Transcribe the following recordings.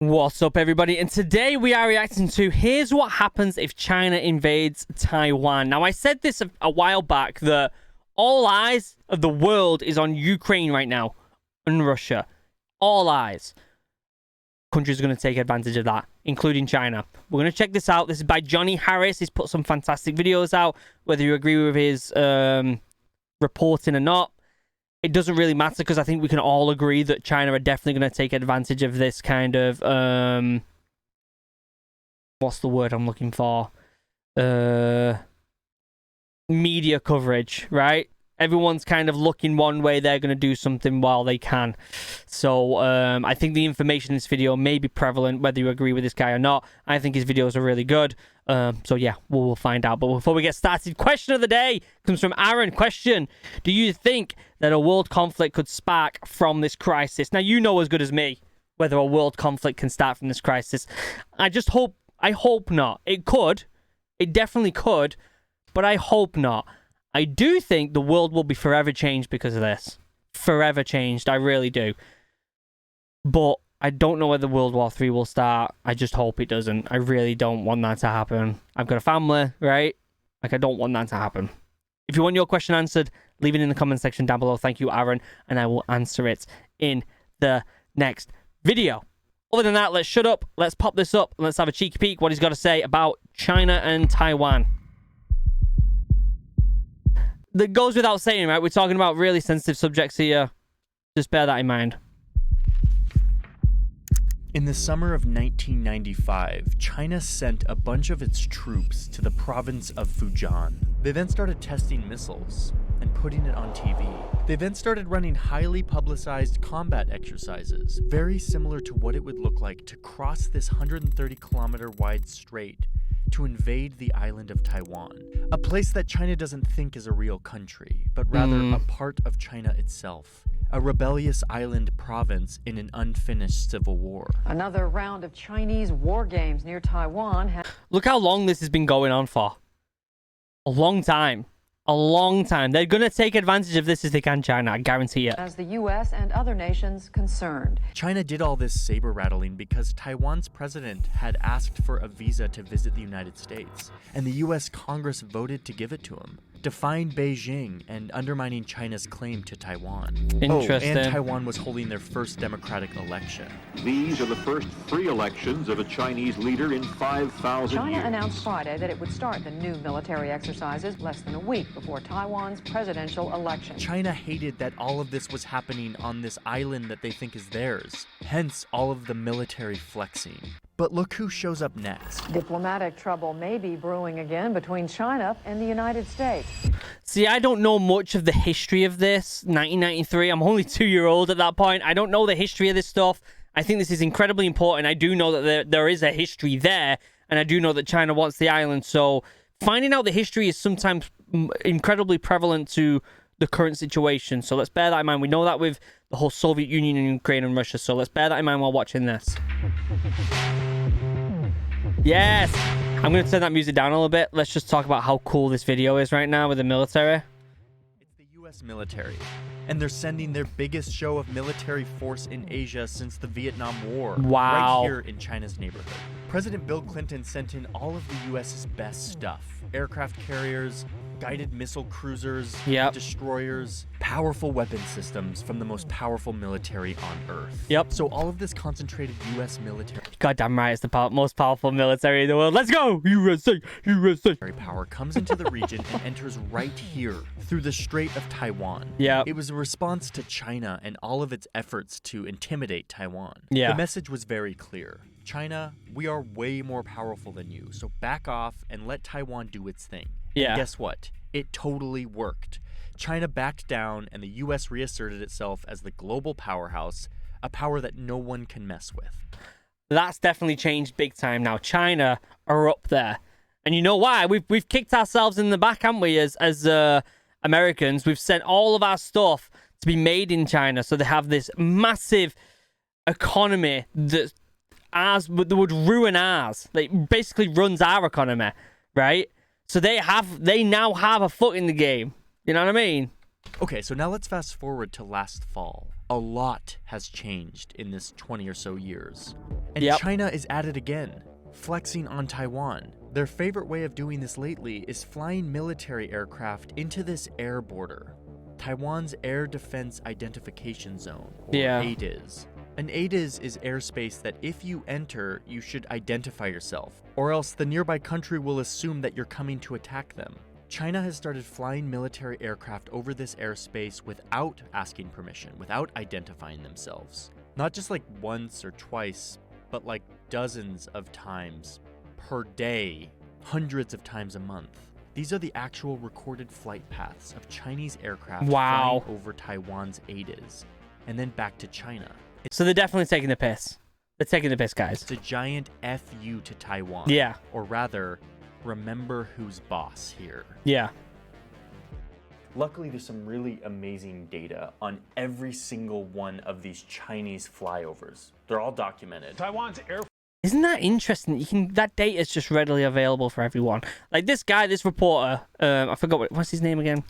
What's up, everybody? And today we are reacting to here's what happens if China invades Taiwan. Now, I said this a while back that all eyes of the world is on Ukraine right now and Russia. All eyes. Countries are going to take advantage of that, including China. We're going to check this out. This is by Johnny Harris. He's put some fantastic videos out. Whether you agree with his reporting or not, it doesn't really matter, because I think we can all agree that China are definitely going to take advantage of this kind of what's the word I'm looking for? Media coverage, right? Everyone's kind of looking one way. They're going to do something while they can. So I think the information in this video may be prevalent, whether you agree with this guy or not. I think his videos are really good. So yeah, we'll find out. But before we get started, question of the day comes from Aaron. Question: do you think that a world conflict could spark from this crisis? Now, you know as good as me whether a world conflict can start from this crisis. I hope not. It could. It definitely could. But I hope not. I do think the world will be forever changed because of this. Forever changed. I really do. But I don't know whether World War III will start. I just hope it doesn't. I really don't want that to happen. I've got a family, right? Like, I don't want that to happen. If you want your question answered, leave it in the comment section down below. Thank you, Aaron. And I will answer it in the next video. Other than that, let's shut up. Let's pop this up. And let's have a cheeky peek what he's got to say about China and Taiwan. That goes without saying, right? We're talking about really sensitive subjects here. Just bear that in mind. In the summer of 1995, China sent a bunch of its troops to the province of Fujian. They then started testing missiles and putting it on TV. They then started running highly publicized combat exercises, very similar to what it would look like to cross this 130-kilometer wide strait to invade the island of Taiwan, a place that China doesn't think is a real country, but rather a part of China itself, a rebellious island province in an unfinished civil war. Another round of Chinese war games near Taiwan. Look how long this has been going on for. A long time. A long time. They're going to take advantage of this as they can, China. I guarantee it. As the U.S. and other nations concerned. China did all this saber rattling because Taiwan's president had asked for a visa to visit the United States, and the U.S. Congress voted to give it to him, defying Beijing and undermining China's claim to Taiwan. Interesting. Oh, and Taiwan was holding their first democratic election. These are the first free elections of a Chinese leader in 5,000 years. China announced Friday that it would start the new military exercises less than a week before Taiwan's presidential election. China hated that all of this was happening on this island that they think is theirs, hence all of the military flexing. But look who shows up next. Diplomatic trouble may be brewing again between China and the United States. See, I don't know much of the history of this. 1993, I'm only 2-year-old at that point. I don't know the history of this stuff. I think this is incredibly important. I do know that there is a history there, and I do know that China wants the island. So finding out the history is sometimes incredibly prevalent to the current situation. So let's bear that in mind. We know that with the whole Soviet Union and Ukraine and Russia. So let's bear that in mind while watching this. Yes! I'm going to turn that music down a little bit. Let's just talk about how cool this video is right now with the military. It's the U.S. military, and they're sending their biggest show of military force in Asia since the Vietnam War. Wow. Right here in China's neighborhood. President Bill Clinton sent in all of the U.S.'s best stuff. Aircraft carriers, guided missile cruisers, destroyers, powerful weapon systems from the most powerful military on Earth. Yep. So all of this concentrated U.S. military... Goddamn right, it's the most powerful military in the world. Let's go! USA! USA! ...power comes into the region and enters right here through the Strait of Taiwan. Yeah. It was a response to China and all of its efforts to intimidate Taiwan. Yeah. The message was very clear. China, we are way more powerful than you, so back off and let Taiwan do its thing. Yeah. And guess what? It totally worked. China backed down and the U.S. reasserted itself as the global powerhouse, a power that no one can mess with. That's definitely changed big time now. China are up there. And you know why? We've kicked ourselves in the back, haven't we, as Americans? We've sent all of our stuff to be made in China, so they have this massive economy that would ruin ours. Like, basically runs our economy, right? So they now have a foot in the game. You know what I mean? Okay, so now let's fast forward to last fall. A lot has changed in this 20 or so years. And Yep. China is at it again, flexing on Taiwan. Their favorite way of doing this lately is flying military aircraft into this air border, Taiwan's Air Defense Identification Zone, or Yeah. ADIZ. An ADIZ is airspace that if you enter, you should identify yourself, or else the nearby country will assume that you're coming to attack them. China has started flying military aircraft over this airspace without asking permission, without identifying themselves. Not just like once or twice, but like dozens of times per day, hundreds of times a month. These are the actual recorded flight paths of Chinese aircraft Wow. flying over Taiwan's ADIZ and then back to China. So they're definitely taking the piss. They're taking the piss, guys. It's a giant FU to Taiwan. Yeah. Or rather, remember who's boss here. Yeah. Luckily, there's some really amazing data on every single one of these Chinese flyovers. They're all documented. Taiwan's Air Isn't that interesting? That data is just readily available for everyone. Like this guy, this reporter, I forgot what's his name again?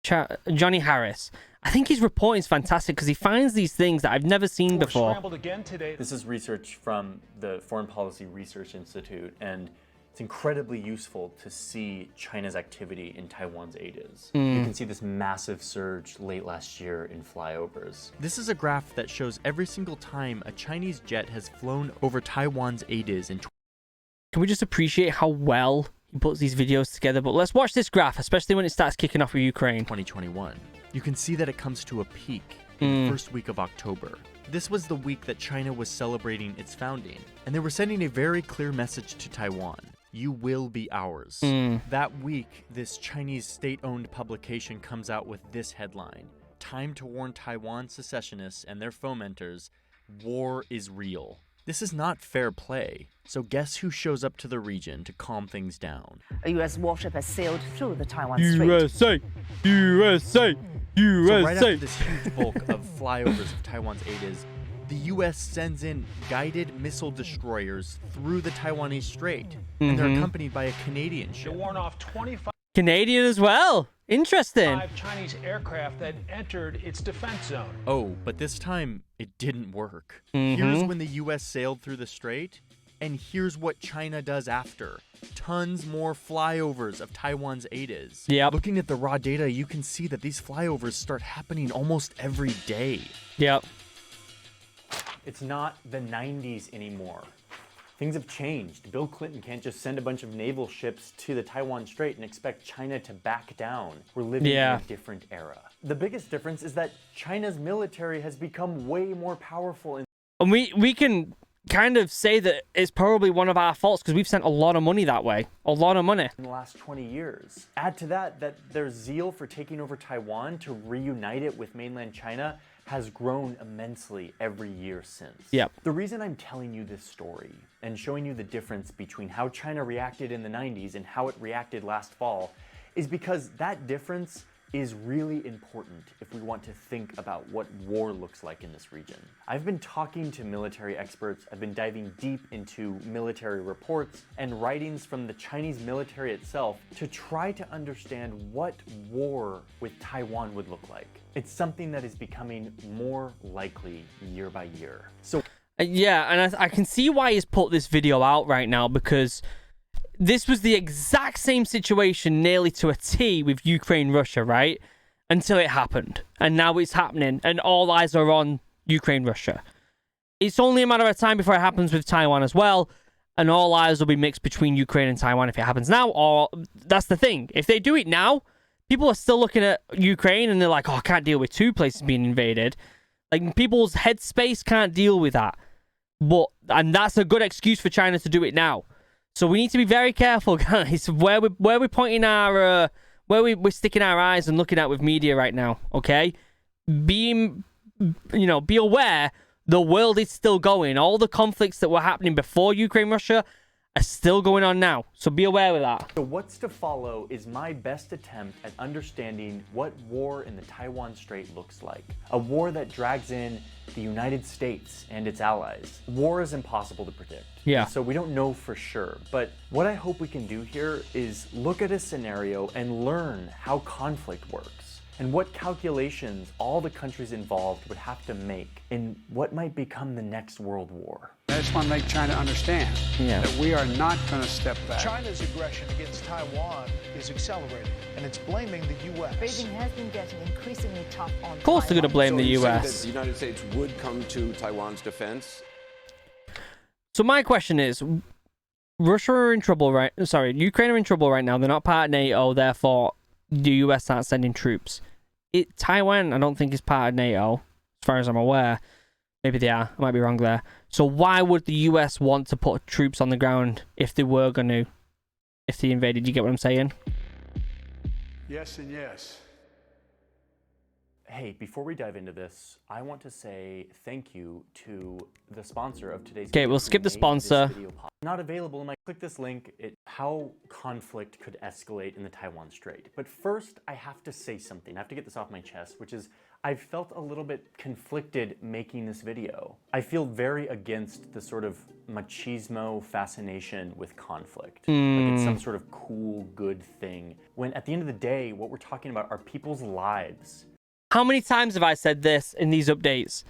Johnny Harris. I think his reporting is fantastic because he finds these things that I've never seen Force before. scrambled again today. This is research from the Foreign Policy Research Institute, and it's incredibly useful to see China's activity in Taiwan's ADIZ. You can see this massive surge late last year in flyovers. This is a graph that shows every single time a Chinese jet has flown over Taiwan's ADIZ in Can we just appreciate how well he puts these videos together? But let's watch this graph, especially when it starts kicking off with Ukraine. 2021. You can see that it comes to a peak in the first week of October. This was the week that China was celebrating its founding, and they were sending a very clear message to Taiwan. You will be ours. That week, this Chinese state-owned publication comes out with this headline: "Time to warn Taiwan secessionists and their fomenters, war is real." This is not fair play. So guess who shows up to the region to calm things down? A U.S. warship has sailed through the Taiwan Strait. USA! USA! So right after USA! this huge bulk of flyovers of Taiwan's ADIZ, the U.S. sends in guided missile destroyers through the Taiwanese Strait, and they're accompanied by a Canadian to ship. warn off 25 Canadian as well. Interesting. Chinese aircraft that entered its defense zone. Oh, but this time it didn't work. Here's when the U.S. sailed through the Strait, and here's what China does after. Tons more flyovers of Taiwan's ADIZ. Yep. Looking at the raw data, you can see that these flyovers start happening almost every day. Yep. It's not the 90s anymore. Things have changed. Bill Clinton can't just send a bunch of naval ships to the Taiwan Strait and expect China to back down. We're living in a different era. The biggest difference is that China's military has become way more powerful in And we can kind of say that it's probably one of our faults because we've sent a lot of money that way. A lot of money. the last 20 years. Add to that their zeal for taking over Taiwan to reunite it with mainland China has grown immensely every year since. Yep. The reason I'm telling you this story and showing you the difference between how China reacted in the 90s and how it reacted last fall is because that difference is really important if we want to think about what war looks like in this region. I've been talking to military experts, I've been diving deep into military reports and writings from the Chinese military itself to try to understand what war with Taiwan would look like. It's something that is becoming more likely year by year. So Yeah, and I can see why he's put this video out right now because this was the exact same situation nearly to a T with Ukraine-Russia, right? Until it happened. And now it's happening, and all eyes are on Ukraine-Russia. It's only a matter of time before it happens with Taiwan as well, and all eyes will be mixed between Ukraine and Taiwan if it happens now, or that's the thing. If they do it now, people are still looking at Ukraine and they're like, oh, I can't deal with two places being invaded. Like, people's headspace can't deal with that. And that's a good excuse for China to do it now. So we need to be very careful, guys, where we're pointing our, we're sticking our eyes and looking at with media right now. Okay, be aware the world is still going. All the conflicts that were happening before Ukraine, Russia, are still going on now. So be aware of that. So what's to follow is my best attempt at understanding what war in the Taiwan Strait looks like. A war that drags in the United States and its allies. War is impossible to predict. Yeah. So we don't know for sure. But what I hope we can do here is look at a scenario and learn how conflict works. and what calculations all the countries involved would have to make in what might become the next world war. I just want to make China understand that we are not going to step back. China's aggression against Taiwan is accelerating, and it's blaming the U.S. Beijing has been getting increasingly tough on Of course they're going to blame the So US. the United States would come to Taiwan's defense? So my question is, Russia are in trouble, right? Sorry, Ukraine are in trouble right now. They're not part of NATO, therefore the US aren't sending troops. Taiwan, I don't think, is part of NATO, as far as I'm aware. Maybe they are. I might be wrong there. So why would the US want to put troops on the ground if they were going to, if they invaded? You get what I'm saying? Yes and yes. Hey, before we dive into this, I want to say thank you to the sponsor of today's Okay, video we'll who skip the made this sponsor. video not available, and I click this link, how conflict could escalate in the Taiwan Strait. But first, I have to say something. I have to get this off my chest, which is I've felt a little bit conflicted making this video. I feel very against the sort of machismo fascination with conflict. Like it's some sort of cool, good thing. When at the end of the day, what we're talking about are people's lives. How many times have I said this in these updates?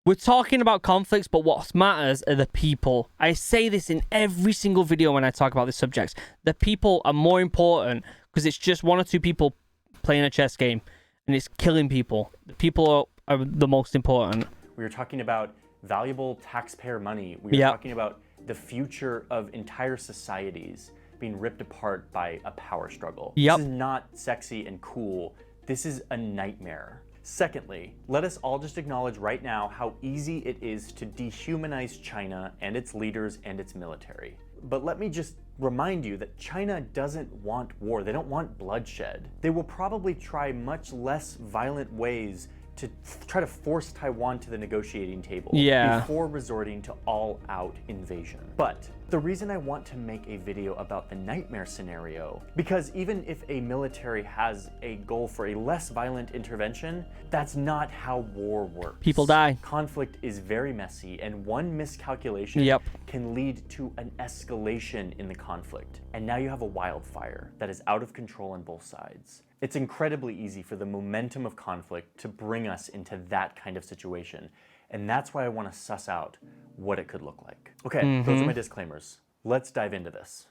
We're talking about conflicts, but what matters are the people. I say this in every single video when I talk about these subjects. The people are more important because it's just one or two people playing a chess game and it's killing people. The people are the most important. We are talking about valuable taxpayer money. We are talking about the future of entire societies being ripped apart by a power struggle. This is not sexy and cool. This is a nightmare. Secondly, let us all just acknowledge right now how easy it is to dehumanize China and its leaders and its military. But let me just remind you that China doesn't want war. They don't want bloodshed. They will probably try much less violent ways to try to force Taiwan to the negotiating table before resorting to all-out invasion. But the reason I want to make a video about the nightmare scenario, because even if a military has a goal for a less violent intervention, that's not how war works. People die. Conflict is very messy, and one miscalculation can lead to an escalation in the conflict. And now you have a wildfire that is out of control on both sides. It's incredibly easy for the momentum of conflict to bring us into that kind of situation. And that's why I want to suss out what it could look like. Okay, those are my disclaimers. Let's dive into this.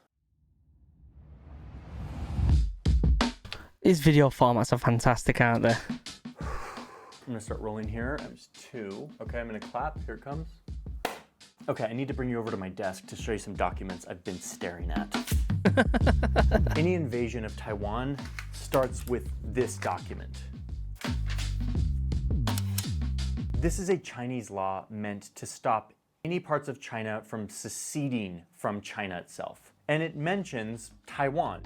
These video formats are fantastic, aren't they? I'm gonna start rolling here. I'm just 2. Okay, I'm gonna clap. Here it comes. Okay, I need to bring you over to my desk to show you some documents I've been staring at. Any invasion of Taiwan starts with this document. This is a Chinese law meant to stop any parts of China from seceding from China itself. And it mentions Taiwan.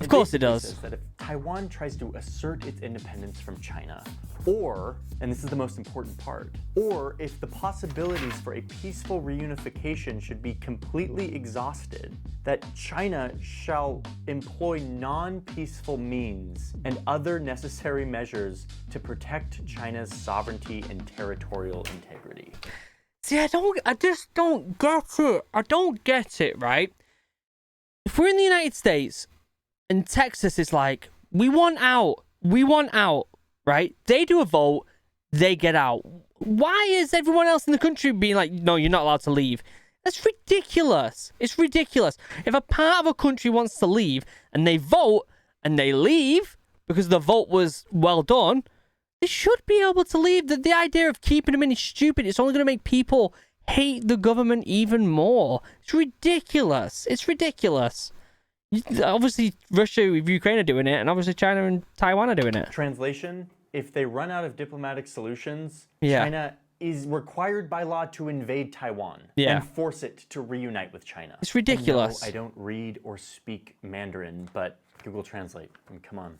Of course it does. It says that if Taiwan tries to assert its independence from China, or, and this is the most important part, or if the possibilities for a peaceful reunification should be completely exhausted, that China shall employ non-peaceful means and other necessary measures to protect China's sovereignty and territorial integrity. See, I just don't get it. I don't get it, right? If we're in the United States and Texas is like, we want out, right? They do a vote, they get out. Why is everyone else in the country being like, no, you're not allowed to leave? That's ridiculous. It's ridiculous. If a part of a country wants to leave and they vote and they leave because the vote was well done, they should be able to leave. The idea of keeping them in is stupid. It's only going to make people hate the government even more. It's ridiculous. It's ridiculous. Obviously, Russia with Ukraine are doing it, and obviously China and Taiwan are doing it. Translation, if they run out of diplomatic solutions, China is required by law to invade Taiwan and force it to reunite with China. It's ridiculous. I don't read or speak Mandarin, but Google Translate. I mean, come on.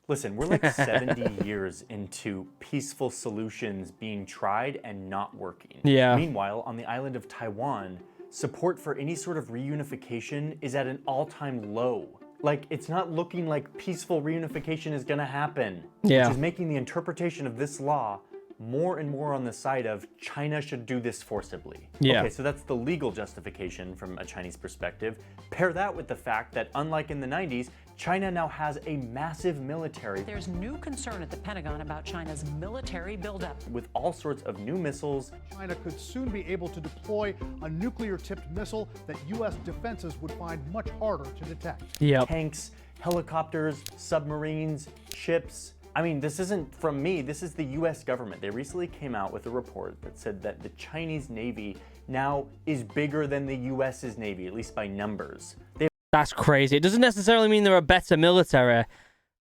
Listen, we're like 70 years into peaceful solutions being tried and not working. Meanwhile, on the island of Taiwan, support for any sort of reunification is at an all-time low. Like, it's not looking like peaceful reunification is gonna happen. Which is making the interpretation of this law more and more on the side of China should do this forcibly. Okay, so that's the legal justification from a Chinese perspective. Pair that with the fact that unlike in the 90s, China now has a massive military. There's new concern at the Pentagon about China's military buildup. With all sorts of new missiles. China could soon be able to deploy a nuclear-tipped missile that U.S. defenses would find much harder to detect. Yep. Tanks, helicopters, submarines, ships. I mean, this isn't from me, this is the US government. They recently came out with a report that said that the Chinese Navy now is bigger than the US's Navy, at least by numbers. They That's crazy. It doesn't necessarily mean they're a better military,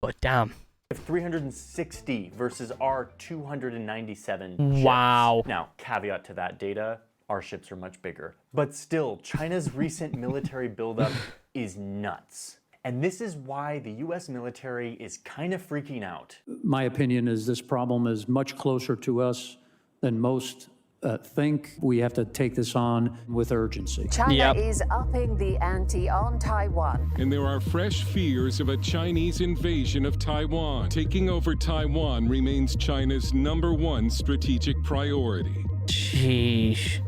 but damn. have 360 versus our 297 ships. Wow. Now, caveat to that data, our ships are much bigger. But still, China's recent military buildup is nuts. And this is why the US military is kind of freaking out. My opinion is this problem is much closer to us than most think. We have to take this on with urgency. China is upping the ante on Taiwan. And there are fresh fears of a Chinese invasion of Taiwan. Taking over Taiwan remains China's #1 strategic priority. Sheesh.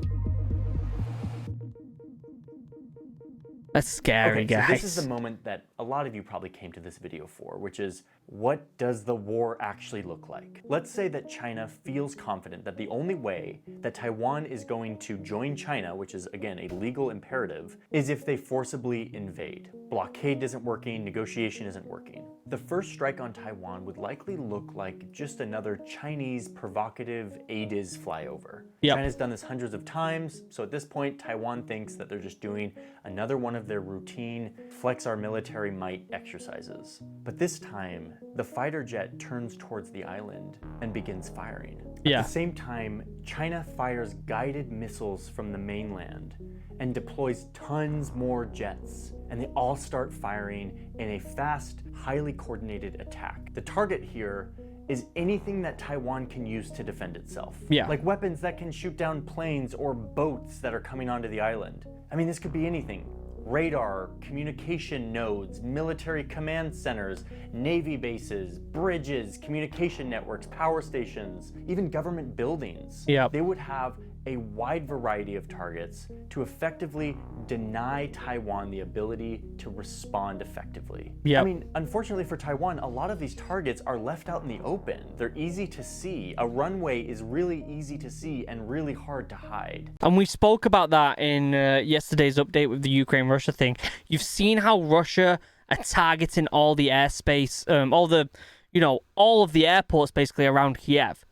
That's scary, Okay, guys. so this is the moment that a lot of you probably came to this video for, which is, what does the war actually look like? Let's say that China feels confident that the only way that Taiwan is going to join China, which is again a legal imperative, is if they forcibly invade. Blockade isn't working, negotiation isn't working. The first strike on Taiwan would likely look like just another Chinese provocative ADIZ flyover. China's done this hundreds of times, so at this point, Taiwan thinks that they're just doing another one of their routine flex our military might exercises. But this time, the fighter jet turns towards the island and begins firing. At the same time, China fires guided missiles from the mainland and deploys tons more jets. And they all start firing in a fast, highly coordinated attack. The target here is anything that Taiwan can use to defend itself. Like weapons that can shoot down planes or boats that are coming onto the island. I mean, this could be anything. Radar, communication nodes, military command centers, Navy bases, bridges, communication networks, power stations, even government buildings. They would have a wide variety of targets to effectively deny Taiwan the ability to respond effectively. I mean, unfortunately for Taiwan, a lot of these targets are left out in the open. They're easy to see. A runway is really easy to see and really hard to hide. And we spoke about that in yesterday's update with the Ukraine-Russia thing. You've seen how Russia are targeting all the airspace, all of the airports basically around Kiev.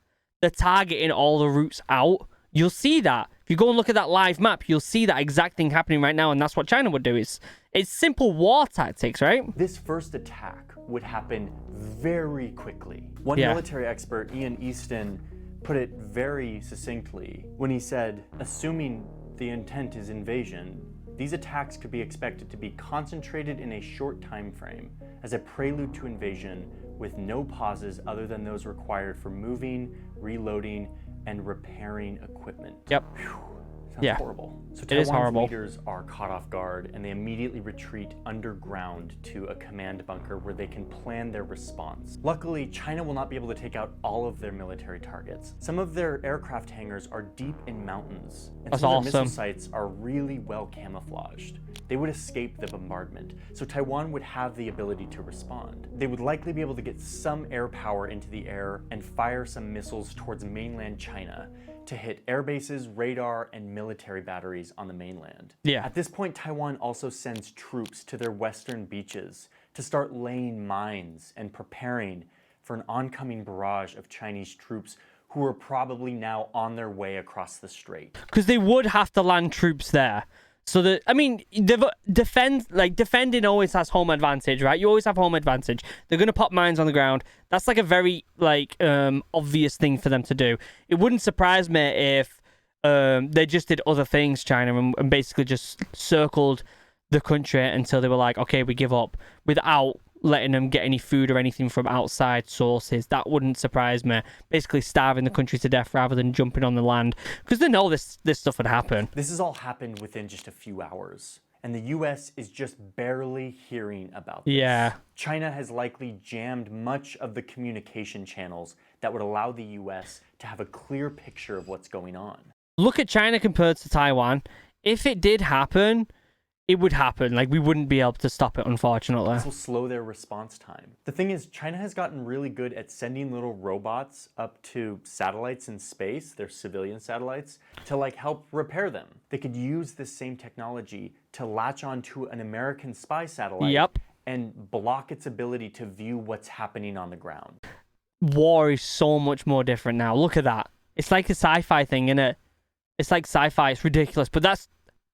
They're targeting all the routes out. You'll see that. If you go and look at that live map, you'll see that exact thing happening right now, and that's what China would do. It's simple war tactics, right? This first attack would happen very quickly. One military expert, Ian Easton, put it very succinctly when he said, assuming the intent is invasion, these attacks could be expected to be concentrated in a short time frame as a prelude to invasion with no pauses other than those required for moving, reloading, and repairing equipment. Sounds horrible. So Taiwan's leaders are caught off guard and they immediately retreat underground to a command bunker where they can plan their response. Luckily, China will not be able to take out all of their military targets. Some of their aircraft hangars are deep in mountains, and some of their missile sites are really well camouflaged. They would escape the bombardment, so Taiwan would have the ability to respond. They would likely be able to get some air power into the air and fire some missiles towards mainland China to hit air bases, radar, and military batteries on the mainland. At this point, Taiwan also sends troops to their western beaches to start laying mines and preparing for an oncoming barrage of Chinese troops who are probably now on their way across the strait. Because they would have to land troops there. So that, I mean, defending always has home advantage, right? You always have home advantage. They're gonna pop mines on the ground. That's like a very obvious thing for them to do. It wouldn't surprise me if they just did other things, China, and basically just circled the country until they were like, okay, we give up, without letting them get any food or anything from outside sources. That wouldn't surprise me. Basically starving the country to death rather than jumping on the land, because they know this stuff would happen. This has all happened within just a few hours, and the US is just barely hearing about this. China has likely jammed much of the communication channels that would allow the US to have a clear picture of what's going on. Look at China compared to Taiwan. If it did happen, it would happen. Like, we wouldn't be able to stop it, unfortunately. This will slow their response time. The thing is, China has gotten really good at sending little robots up to satellites in space, their civilian satellites, to like help repair them. They could use this same technology to latch onto an American spy satellite and block its ability to view what's happening on the ground. War is so much more different now. Look at that. It's like a sci-fi thing, innit? It's like sci-fi. It's ridiculous, but that's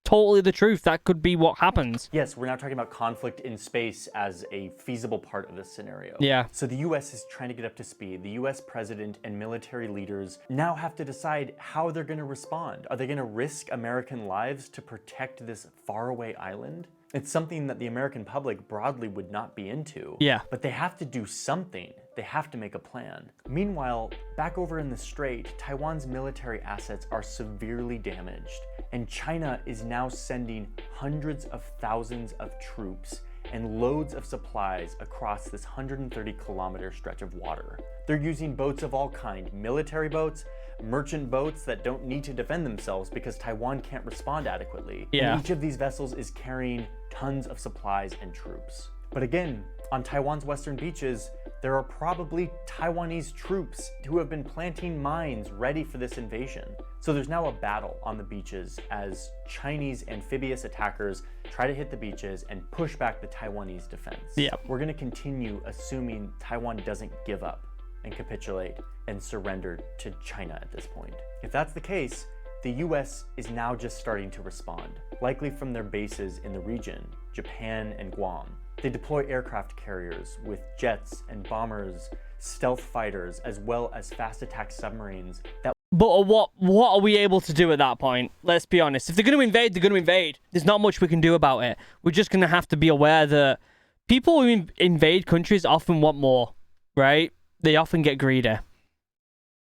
totally the truth. That could be what happens. Yes, we're now talking about conflict in space as a feasible part of this scenario. Yeah. So the US is trying to get up to speed. The US president and military leaders now have to decide how they're going to respond. Are they going to risk American lives to protect this faraway island? It's something that the American public broadly would not be into. Yeah. But they have to do something. They have to make a plan. Meanwhile, back over in the Strait, Taiwan's military assets are severely damaged, and China is now sending hundreds of thousands of troops and loads of supplies across this 130-kilometer stretch of water. They're using boats of all kinds, military boats, merchant boats that don't need to defend themselves because Taiwan can't respond adequately. Yeah. And each of these vessels is carrying tons of supplies and troops. But again, on Taiwan's western beaches, there are probably Taiwanese troops who have been planting mines ready for this invasion. So there's now a battle on the beaches as Chinese amphibious attackers try to hit the beaches and push back the Taiwanese defense. Yeah. We're going to continue assuming Taiwan doesn't give up and capitulate and surrender to China at this point. If that's the case, the US is now just starting to respond, likely from their bases in the region, Japan and Guam. They deploy aircraft carriers with jets and bombers, stealth fighters, as well as fast attack submarines that. But what are we able to do at that point? Let's be honest. If they're going to invade, they're going to invade. There's not much we can do about it. We're just going to have to be aware that people who invade countries often want more, right? They often get greedy.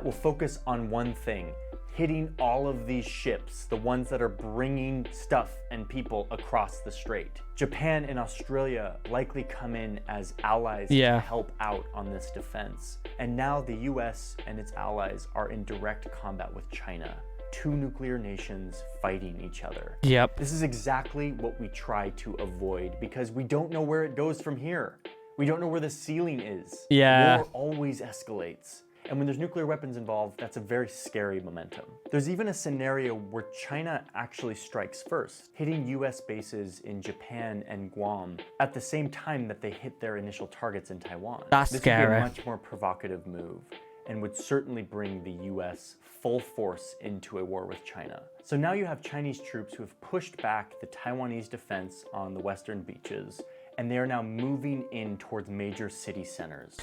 We'll focus on one thing, hitting all of these ships, the ones that are bringing stuff and people across the strait. Japan and Australia likely come in as allies to help out on this defense. And now the US and its allies are in direct combat with China. Two nuclear nations fighting each other. Yep. This is exactly what we try to avoid because we don't know where it goes from here. We don't know where the ceiling is. Yeah. War always escalates. And when there's nuclear weapons involved, that's a very scary momentum. There's even a scenario where China actually strikes first, hitting US bases in Japan and Guam at the same time that they hit their initial targets in Taiwan. That's scary. This would be a much more provocative move and would certainly bring the US full force into a war with China. So now you have Chinese troops who have pushed back the Taiwanese defense on the western beaches, and they are now moving in towards major city centers.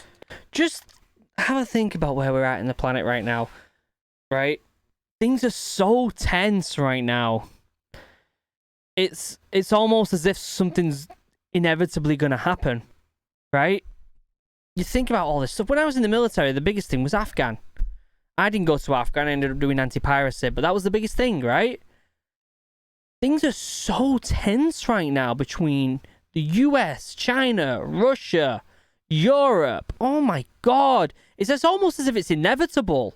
Just have a think about where we're at in the planet right now, right? Things are so tense right now. It's almost as if something's inevitably going to happen, right? You think about all this stuff. When I was in the military, the biggest thing was Afghan. I didn't go to Afghan. I ended up doing anti-piracy, but that was the biggest thing, right? Things are so tense right now between the US, China, Russia, Europe. Oh my God. It's almost as if it's inevitable.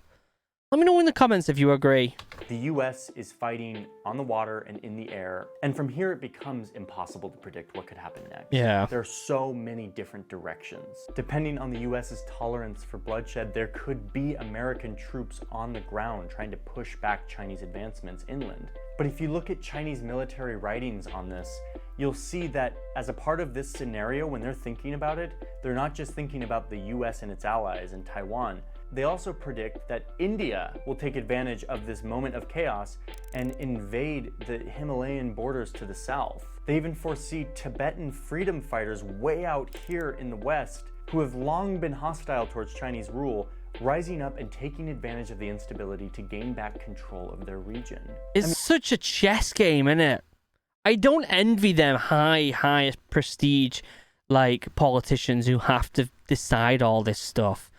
Let me know in the comments if you agree. The US is fighting on the water and in the air, and from here it becomes impossible to predict what could happen next. Yeah. There are so many different directions. Depending on the US's tolerance for bloodshed, there could be American troops on the ground trying to push back Chinese advancements inland. But if you look at Chinese military writings on this, you'll see that as a part of this scenario, when they're thinking about it, they're not just thinking about the US and its allies and Taiwan. They also predict that India will take advantage of this moment of chaos and invade the Himalayan borders to the south. They even foresee Tibetan freedom fighters way out here in the west who have long been hostile towards Chinese rule, rising up and taking advantage of the instability to gain back control of their region. It's such a chess game, isn't it? I don't envy them high prestige like politicians who have to decide all this stuff.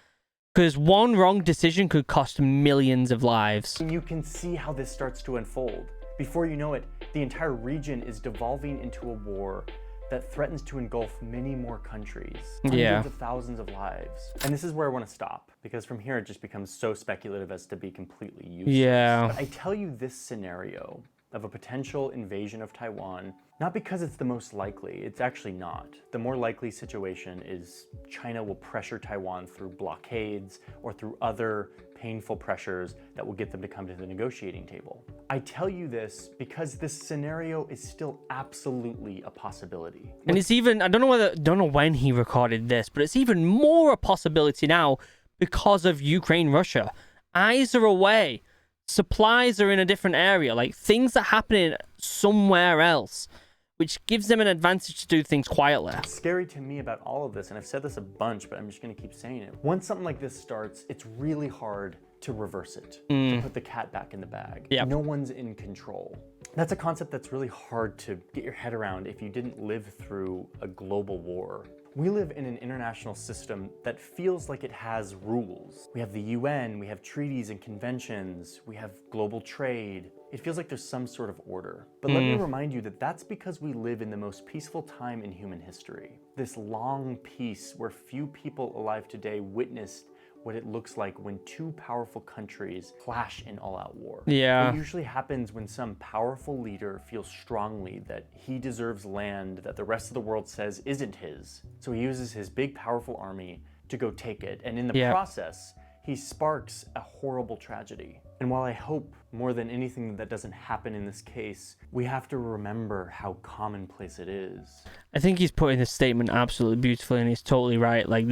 Because one wrong decision could cost millions of lives. You can see how this starts to unfold. Before you know it, the entire region is devolving into a war that threatens to engulf many more countries. Hundreds of thousands of lives. And this is where I want to stop, because from here it just becomes so speculative as to be completely useless. Yeah. But I tell you this scenario of a potential invasion of Taiwan, not because it's the most likely, it's actually not. The more likely situation is China will pressure Taiwan through blockades or through other painful pressures that will get them to come to the negotiating table. I tell you this because this scenario is still absolutely a possibility. And it's even, I don't know when he recorded this, but it's even more a possibility now because of Ukraine, Russia. Eyes are away. Supplies are in a different area. Like, things are happening somewhere else, which gives them an advantage to do things quietly. What's scary to me about all of this, and I've said this a bunch, but I'm just gonna keep saying it. Once something like this starts, it's really hard to reverse it, to put the cat back in the bag. Yep. No one's in control. That's a concept that's really hard to get your head around if you didn't live through a global war. We live in an international system that feels like it has rules. We have the UN, we have treaties and conventions, we have global trade. It feels like there's some sort of order. But let me remind you that that's because we live in the most peaceful time in human history. This long peace where few people alive today witnessed what it looks like when two powerful countries clash in all-out war. Yeah. It usually happens when some powerful leader feels strongly that he deserves land that the rest of the world says isn't his. So he uses his big, powerful army to go take it. And in the process, he sparks a horrible tragedy. And while I hope more than anything that doesn't happen in this case, we have to remember how commonplace it is. I think he's putting this statement absolutely beautifully, and he's totally right. Like,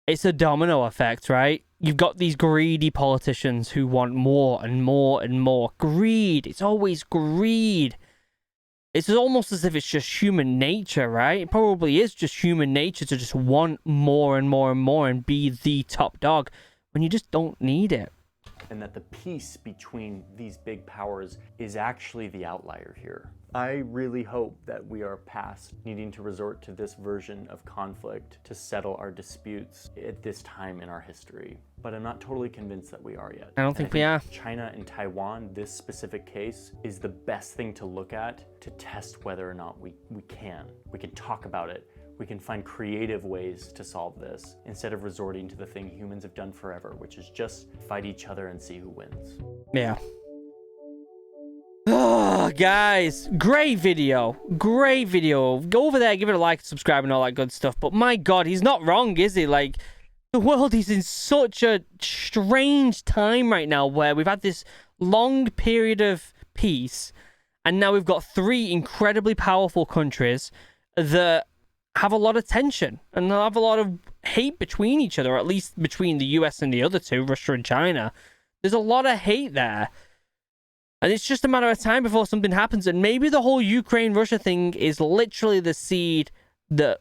it's a domino effect, right? You've got these greedy politicians who want more and more and more. Greed. It's always greed. It's almost as if it's just human nature, right? It probably is just human nature to just want more and more and more and be the top dog when you just don't need it. And that the peace between these big powers is actually the outlier here. I really hope that we are past needing to resort to this version of conflict to settle our disputes at this time in our history. But I'm not totally convinced that we are yet. I don't think we are. China and Taiwan, this specific case, is the best thing to look at to test whether or not we can. We can talk about it. We can find creative ways to solve this instead of resorting to the thing humans have done forever, which is just fight each other and see who wins. Yeah. Oh, guys, great video. Great video. Go over there, give it a like, subscribe, and all that good stuff. But my God, he's not wrong, is he? Like, the world is in such a strange time right now where we've had this long period of peace, and now we've got three incredibly powerful countries that have a lot of tension and have a lot of hate between each other, or at least between the US and the other two, Russia and China. There's a lot of hate there. And it's just a matter of time before something happens. And maybe the whole Ukraine-Russia thing is literally the seed that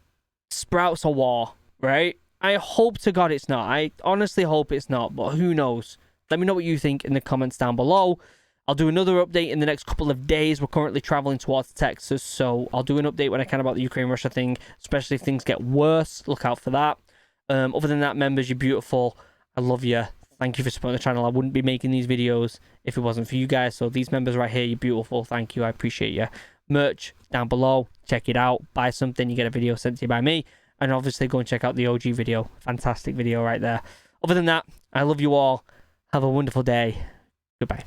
sprouts a war, right? I hope to God it's not. I honestly hope it's not, but who knows? Let me know what you think in the comments down below. I'll do another update in the next couple of days. We're currently traveling towards Texas, so I'll do an update when I can about the Ukraine-Russia thing, especially if things get worse. Look out for that. Other than that, members, you're beautiful. I love you. Thank you for supporting the channel. I wouldn't be making these videos if it wasn't for you guys. So these members right here, you're beautiful. Thank you. I appreciate you. Merch down below. Check it out. Buy something. You get a video sent to you by me. And obviously go and check out the OG video. Fantastic video right there. Other than that, I love you all. Have a wonderful day. Goodbye.